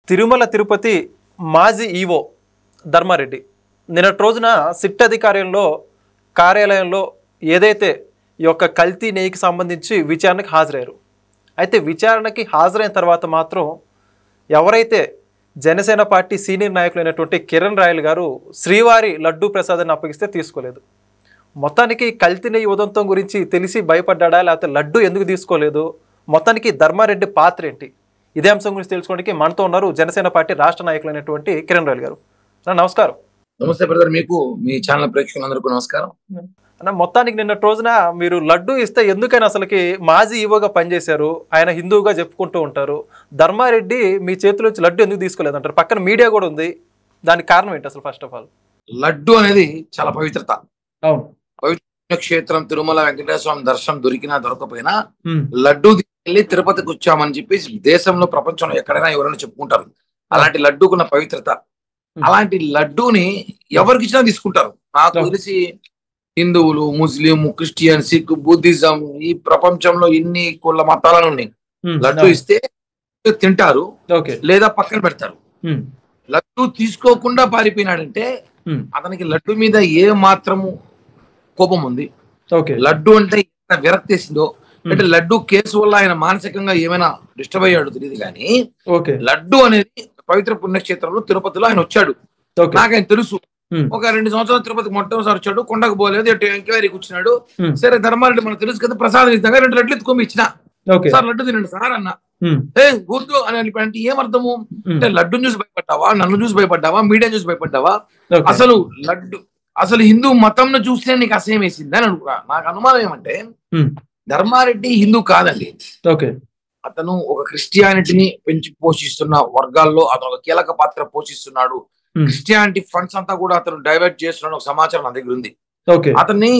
తిరుమల తిరుపతి మాజీ ఈవో ధర్మారెడ్డి నిన్నటి రోజున సిట్ కార్యాలయంలో ఏదైతే ఈ యొక్క కల్తీ నెయ్యికి సంబంధించి విచారణకు హాజరయ్యారు. అయితే విచారణకి హాజరైన తర్వాత మాత్రం ఎవరైతే జనసేన పార్టీ సీనియర్ నాయకులైనటువంటి కిరణ్ రాయల్ గారు శ్రీవారి లడ్డూ ప్రసాదాన్ని అప్పగిస్తే తీసుకోలేదు. మొత్తానికి కల్తీ నెయ్యి ఉదంతం గురించి తెలిసి భయపడ్డా, లేకపోతే లడ్డూ ఎందుకు తీసుకోలేదు, మొత్తానికి ధర్మారెడ్డి పాత్ర ఏంటి, ఇదే అంశం గురించి తెలుసుకోవడానికి మనతో ఉన్నారు జనసేన పార్టీ రాష్ట్ర నాయకులైనటువంటి కిరణ్ రాయల్ గారు. నమస్కారం. నమస్తే బ్రదర్, మీకు మీ ఛానల్ ప్రేక్షకులందరికీ నమస్కారం అన్న. మొత్తానికి నిన్నటి రోజున మీరు లడ్డూ ఇస్తే ఎందుకని అసలుకి మాజీ ఈవోగా పనిచేశారు, ఆయన హిందువుగా చెప్పుకుంటూ ఉంటారు, ధర్మారెడ్డి మీ చేతిలోంచి లడ్డు ఎందుకు తీసుకోలేదంటారు? పక్కన మీడియా కూడా ఉంది, దానికి కారణం ఏంటి అసలు? ఫస్ట్ ఆఫ్ ఆల్, లడ్డు అనేది చాలా పవిత్రత. అవును, పవిత్ర క్షేత్రం తిరుమల వెంకటేశ్వర స్వామి దర్శనం దొరికినా దొరకపోయినా లడ్డు తీసుకెళ్లి తిరుపతికి వచ్చామని చెప్పి దేశంలో ప్రపంచంలో ఎక్కడైనా ఎవరైనా చెప్పుకుంటారు. అలాంటి లడ్డూకున్న పవిత్రత, అలాంటి లడ్డూని ఎవరికి ఇచ్చినా తీసుకుంటారు. నాకు తెలిసి హిందువులు, ముస్లిం, క్రిస్టియన్, సిక్, బుద్ధిజం, ఈ ప్రపంచంలో ఇన్ని కుల మతాలను ఉన్నాయి. లడ్డు ఇస్తే తింటారు లేదా పక్కన పెడతారు. లడ్డు తీసుకోకుండా పారిపోయినాడంటే అతనికి లడ్డు మీద ఏ మాత్రము కోపం ఉంది, లడ్డు అంటే విరక్తి వేసిందో, అంటే లడ్డు కేసు వల్ల ఆయన మానసికంగా ఏమైనా డిస్టర్బ్ అయ్యాడు తెలియదు కానీ లడ్డు అనేది పవిత్ర పుణ్యక్షేత్రంలో తిరుపతిలో ఆయన వచ్చాడు. నాకైనా తెలుసు, ఒక 2 సంవత్సరాలు తిరుపతికి మొట్టమొదటిసారి వచ్చాడు, కొండకు పోలేదు, ఎంక్వైరీకి వచ్చినాడు. సరే ధర్మారెడ్డి మనకు తెలుసు కదా, ప్రసాదం ఇద్దాం 2 లడ్లు ఎత్తుకొని ఇచ్చిన, సార్ లడ్డు తినండి సార్ అన్న. గుర్తు అని అంటే ఏమర్థము అంటే లడ్డుని చూసి భయపడ్డావా, నన్ను చూసి భయపడ్డావా, మీడియా చూసి భయపడ్డావా? అసలు హిందూ మతంను చూస్తే నీకు అసహ్యం వేసింది అని అనుకున్నా. నాకు అనుమానం ఏమంటే ధర్మారెడ్డి హిందూ కాదండి, అతను ఒక క్రిస్టియానిటీని పెంచి పోషిస్తున్న వర్గాల్లో అతను ఒక కీలక పాత్ర పోషిస్తున్నాడు. క్రిస్టియానిటీ ఫండ్స్ అంతా కూడా అతను డైవర్ట్ చేస్తున్నాడు ఒక సమాచారం నా దగ్గర ఉంది. అతన్ని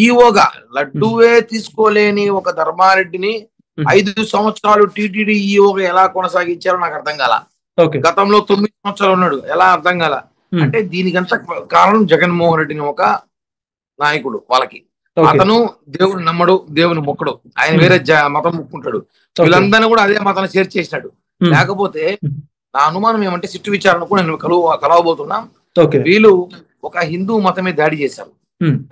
ఈవోగా లడ్డూవే తీసుకోలేని ఒక ధర్మారెడ్డిని 5 సంవత్సరాలు టీటీడీ ఈవోగా ఎలా కొనసాగించారో నాకు అర్థం కాల. గతంలో 9 సంవత్సరాలు ఉన్నాడు, ఎలా అర్థం కాల అంటే దీనికంతా కారణం జగన్మోహన్ రెడ్డిని ఒక నాయకుడు వాళ్ళకి. అతను దేవుని నమ్మడు, దేవుని మొక్కడు, ఆయన వేరే మతం మొక్కుంటాడు. వీళ్ళందరినీ కూడా అదే మతాన్ని చేర్చేసినాడు. లేకపోతే నా అనుమానం ఏమంటే సిట్టు విచారణకు నేను కలవబోతున్నా, వీళ్ళు ఒక హిందూ మతమే దాడి చేశారు.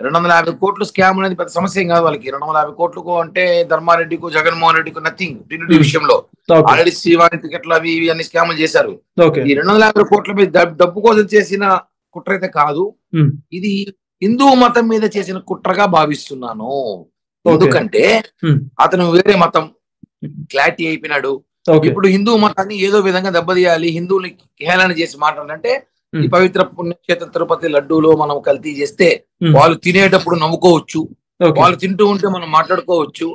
250 కోట్లు స్కామ్ అనేది పెద్ద సమస్య ఏం కాదు వాళ్ళకి. 250 కోట్లకు అంటే ధర్మారెడ్డికు, జగన్మోహన్ రెడ్డికి నథింగ్. టీడీడీ విషయంలో ఆల్రెడీ శ్రీవారి టికెట్లు అవి ఇవి అన్ని స్కామ్లు చేశారు. ఈ 250 కోట్ల మీద డబ్బు కోసం చేసిన కుట్ర అయితే కాదు, ఇది హిందూ మతం మీద చేసిన కుట్రగా భావిస్తున్నాను. ఎందుకంటే అతను వేరే మతం క్లారిటీ అయిపోయినాడు. ఇప్పుడు హిందూ మతాన్ని ఏదో విధంగా దెబ్బతీయాలి, హిందువుని హేళన చేసి మాట్లాడాలంటే ఈ పవిత్ర పుణ్యక్షేత్ర తిరుపతి లడ్డూలో మనం కల్తీ చేస్తే వాళ్ళు తినేటప్పుడు నవ్వుకోవచ్చు, వాళ్ళు తింటూ ఉంటే మనం మాట్లాడుకోవచ్చు.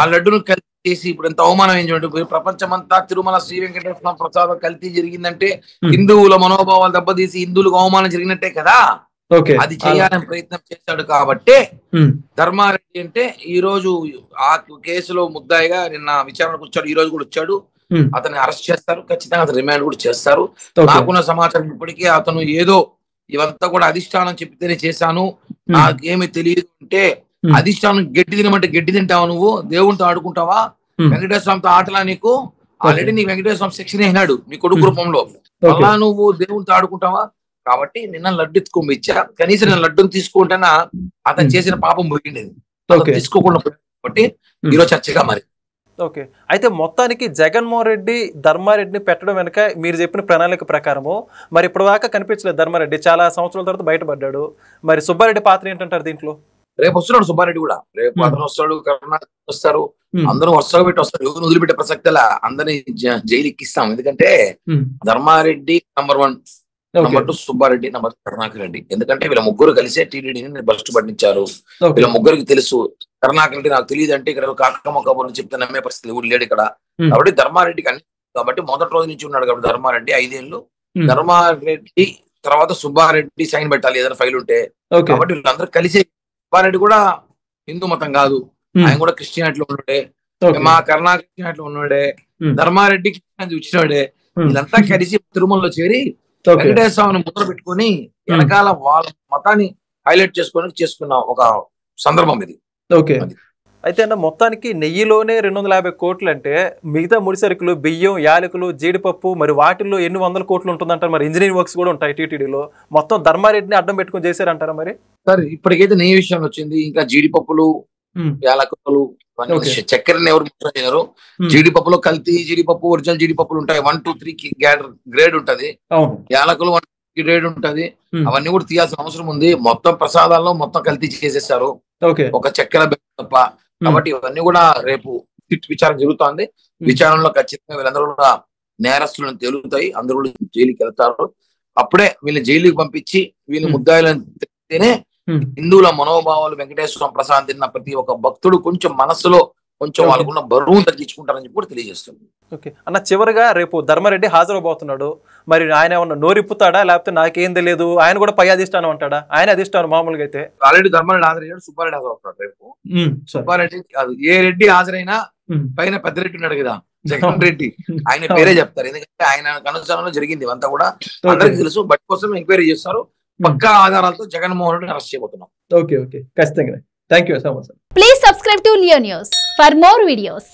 ఆ లడ్డును కల్తీ చేసి ఇప్పుడు ఎంత అవమానం ఏం చూడండి, ప్రపంచమంతా తిరుమల శ్రీ వెంకటేశ్వర ప్రసాదం కల్తీ జరిగిందంటే హిందువుల మనోభావాలు దెబ్బతీసి హిందువులకు అవమానం జరిగినట్టే కదా. అది చేయాలని ప్రయత్నం చేశాడు. కాబట్టి ధర్మారెడ్డి అంటే ఈ రోజు ఆ కేసులో ముద్దాయిగా నిన్న విచారణకు వచ్చాడు, ఈ రోజు కూడా వచ్చాడు. అతన్ని అరెస్ట్ చేస్తారు, ఖచ్చితంగా అతను రిమాండ్ కూడా చేస్తారు. నాకున్న సమాచారం ఇప్పటికే అతను ఏదో ఇవంతా కూడా అధిష్టానం చెప్తేనే చేశాను, నాకేమి తెలియదు అంటే అధిష్టానం గడ్డి తినమంటే గడ్డి తింటావా నువ్వు? దేవునితో ఆడుకుంటావా? వెంకటేశ్వర స్వామితో ఆటలా నీకు? ఆల్రెడీ నీ వెంకటేశ్వర స్వామి శిక్షణ అయినాడు మీ కొడుకు రూపంలో, అలా నువ్వు దేవునితో ఆడుకుంటావా? కాబట్టి నిన్న లడ్డు ఎత్తుకొని ఇచ్చా, కనీసం నేను లడ్డును తీసుకుంటేనా అతను చేసిన పాపం పోయిండేది, తీసుకోకుండా. కాబట్టి ఈరోజు చర్చగా మరి ఓకే. అయితే మొత్తానికి జగన్మోహన్ రెడ్డి ధర్మారెడ్డిని పెట్టడం వెనక మీరు చెప్పిన ప్రణాళిక ప్రకారము మరి ఇప్పుడు దాకా కనిపించలేదు ధర్మారెడ్డి, చాలా సంవత్సరాల తర్వాత బయటపడ్డాడు. మరి సుబ్బారెడ్డి పాత్ర ఏంటంటారు దీంట్లో? రేపు వస్తున్నాడు సుబ్బారెడ్డి కూడా, రేపు అతను వస్తాడు, కర్ణాటక వస్తారు, అందరూ వరుసగా పెట్టి వస్తారు. ఎవరు వదిలిపెట్టే ప్రసక్తిలా అందరినీ జైలు ఎక్కిస్తాం. ఎందుకంటే Dharma Reddy number 1, number 2 Subba Reddy, number 3 Karunakar Reddy. ఎందుకంటే వీళ్ళ ముగ్గురు కలిసే టీడీడీని భ్రష్టు పట్టించారు. వీళ్ళ ముగ్గురికి తెలుసు. కరుణాకర్ రెడ్డి నాకు తెలియదు అంటే ఇక్కడ కాకమ్మ కబుర్లు చెప్తే నమ్మే పరిస్థితి ఊరు లేడు ఇక్కడ. కాబట్టి ధర్మారెడ్డికి అన్ని, కాబట్టి మొదటి రోజు నుంచి ఉన్నాడు కాబట్టి ధర్మారెడ్డి 5 ఏళ్ళు. ధర్మారెడ్డి తర్వాత సుబ్బారెడ్డి సైన్ పెట్టాలి ఏదైనా ఫైల్ ఉంటే. కాబట్టి వీళ్ళందరూ కలిసే, సుబ్బారెడ్డి కూడా హిందూ మతం కాదు, ఆయన కూడా క్రిస్టియానిటీలో ఉన్నాడే, మా కరుణాకర్ క్రిస్టియానిటీలో ఉన్నాడే, ధర్మారెడ్డి క్రిస్టియానిటీ వచ్చినాడే. వీళ్ళంతా కలిసి తిరుమలలో చేరి వెంకటేశ్వర స్వామిని ముద్ర పెట్టుకుని వెనకాల వాళ్ళ మతాన్ని హైలైట్ చేసుకున్న ఒక సందర్భం ఇది. అయితే అన్న మొత్తానికి నెయ్యిలోనే 250 కోట్లు అంటే మిగతా ముడిసరుకులు బియ్యం, యాలకులు, జీడిపప్పు మరి వాటిల్లో ఎన్ని వందల కోట్లు ఉంటుందంటారు. మరి ఇంజనీరింగ్ వర్క్స్ కూడా ఉంటాయి టీటీడీలో. మొత్తం ధర్మారెడ్డిని అడ్డం పెట్టుకుని చేశారంటారా మరి? సార్ ఇప్పటికైతే నెయ్యి విషయంలో వచ్చింది, ఇంకా జీడిపప్పులు, యాలకులు, చక్కెరని ఎవరు ముద్ర చేయరు. జీడిపప్పులో కల్తీ జీడిపప్పు, ఒరిజినల్ జీడిపప్పులు ఉంటాయి. 1, 2, 3 గ్రేడ్ ఉంటది. యాలకులు 1 గ్రేడ్ ఉంటది. అవన్నీ కూడా తీయాల్సిన అవసరం ఉంది. మొత్తం ప్రసాదాల్లో మొత్తం కల్తీ చేసేసారు, ఒక చక్కెర తప్ప. కాబట్టి ఇవన్నీ కూడా రేపు విచారణ జరుగుతోంది. విచారణలో ఖచ్చితంగా వీళ్ళందరూ కూడా నేరస్తులను తేలుతాయి, అందరూ కూడా జైలుకి వెళ్తారు. అప్పుడే వీళ్ళని జైలుకి పంపించి వీళ్ళ ముద్దాయిలను తెలిస్తేనే హిందువుల మనోభావాలు, వెంకటేశ్వర ప్రసాద్ తిన్న ప్రతి ఒక్క భక్తుడు కొంచెం మనసులో కొంచెం వాళ్ళకున్న బరువును తగ్గించుకుంటారని చెప్పి కూడా తెలియజేస్తుంది. ఓకే అన్న, చివరిగా రేపు ధర్మారెడ్డి హాజరవబోతున్నాడు. మరి ఆయన ఏమన్నా నోరిప్పుతాడా, లేకపోతే నాకేం తెలియదు ఆయన కూడా పై అధిష్టానం అంటాడా? ఆయన అధిష్టానం మామూలుగా అయితే ఆల్రెడీ ధర్మారెడ్డి హాజరయ్యాడు, సుబ్బారెడ్డి హాజరవుతున్నాడు రేపు. సుబ్బారెడ్డి కాదు, ఏ రెడ్డి హాజరైనా పైన పెద్ద రెడ్డి ఉన్నాడు కదా, జగన్ రెడ్డి, ఆయన పేరే చెప్తారు. ఎందుకంటే ఆయన కనుసరణలో జరిగింది అంతా కూడా అందరికి తెలుసు. బట్ కోసం ఎంక్వైరీ చేస్తారు. పక్కా ఆధారాలతో జగన్మోహన్ రెడ్డిని అరెస్ట్ చేయబోతున్నాం. ఓకే ఖచ్చితంగా. Thank you so much. Please subscribe to Leo news for more videos.